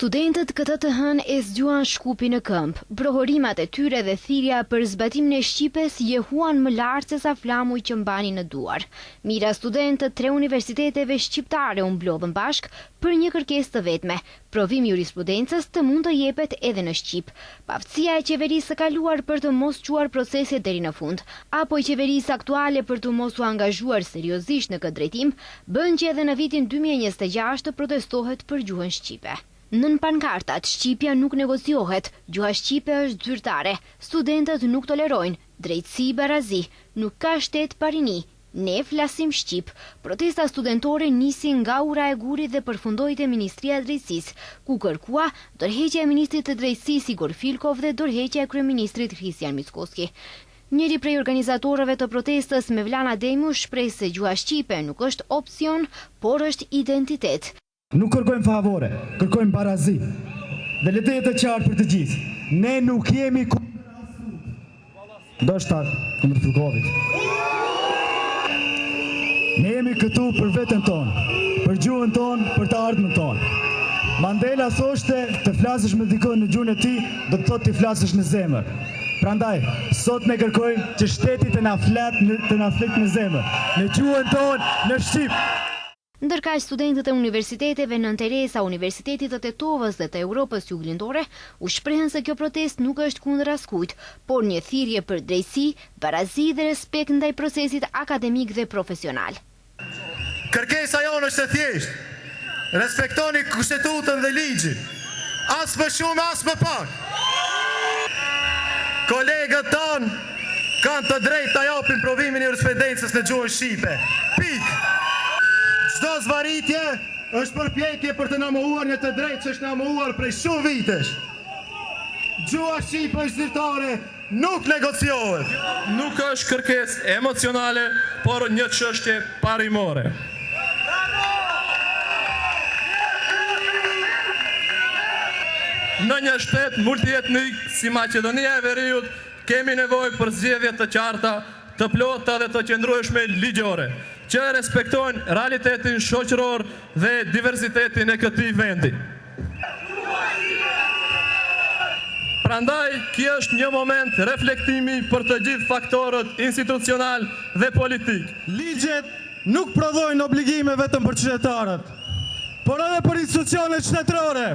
Studentët këtë të hënë e zgjuan shkupi në këmbë. Prohorimat e tyre dhe thirrja për zbatimin e shqipes jehuan më lart se sa flamuj që mbanin në duar. Mira studentë të 3 universiteteve shqiptare u mblodhën bashk për një kërkesë të vetme: provimi i jurisprudencës të mund të jepet edhe në Shqip. Paftësia e qeverisë së kaluar për të mos çuar proceset deri në fund, apo e qeverisë aktuale për të mos u angazhuar seriozisht në këtë drejtim, bën që edhe në vitin 2026 të protestohet për gjuhën shqipe. Nën pankartat, Shqipja nuk negociohet, gjuha shqipe është zyrtare, studentët nuk tolerojnë, drejtësi barazi, nuk ka shtet parini, ne flasim shqip. Protesta studentore nisi nga ura e Gurit dhe përfundoi te Ministria e Drejtësisë, ku kërkua dorëheqja e ministrit të Drejtësisë Igor Filkov dhe dorëheqja e kryeministrit Kristian Mickoski. Njëri prej organizatorëve të protestës, Mevlana Demiu, shpreh se gjuha shqipe nuk është opsion, por është identitet. Nuk kërkojmë favore, kërkojmë barazi. Dhe le të jetë qartë për të gjithë. Ne nuk jemi kundër asnjë. Ndoshta kundër Filkovit. Ne jemi këtu për veten tonë, për gjuhën tonë, për të ardhmen tonë. Mandela thoshte, të flasësh me dikon në gjuhën e tij, do të thotë të flasësh në zemër. Prandaj, sot ne kërkojmë që shteti të na flet në zemër, në gjuhën tonë, në shqip. Ndërkaq studentët e universiteteve Nën Teresa, Universitetit të Tetovës dhe të Europës Juglindore u shprehen se kjo protestë nuk është kundër askujt, por një thirrje për drejtësi, barazi dhe respekt ndaj procesit akademik dhe profesional. Kërkesa jonë është e thjeshtë. Respektoni kushtetutën dhe ligjin. As më shumë, as më pak. Kolegët tonë kanë të drejtë ta japin provimin e jurisprudencës në gjuhën shqipe. Pikë. Çdo zvarritje është përpjekje për të na mohuar në të drejtë që është na mohuar prej shumë vitesh. Gjuha shqipe është zyrtare, nuk negociohet. Nuk është kërkesë emocionale, por një çështje parimore. Në një shtet multietnik si Maqedonia e Veriut, kemi nevojë për zgjedhje të qarta, të plota dhe të qëndrueshme ligjore, që respektojnë realitetin shoqëror dhe diversitetin e këtij vendi. Prandaj, ky është një moment reflektimi për të gjithë faktorët institucional dhe politik. Ligjet nuk prodhojnë obligime vetëm për qytetarët, por edhe për institucionet shtetërore.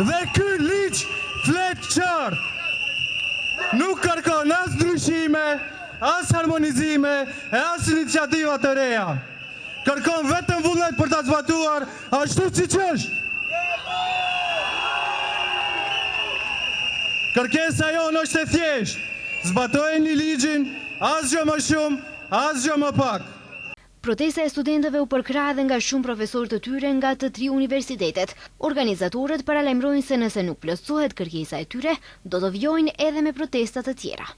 Dhe ky ligj flet qartë. Nuk kërkon as ndryshime, as harmonizime, e as iniciativa të reja. Kërkon vetëm vullnet për ta zbatuar ashtu siç është. Kërkesa jonë është e thjeshtë. Zbatojeni ligjin, asgjë më shumë, asgjë më pak. Protesta e studentëve u përkrah edhe nga shumë profesorë të tyre nga të 3 universitetet. Organizatorët paralajmërojnë se nëse nuk plotësohet kërkesa e tyre, do të vijojnë edhe me protesta të tjera.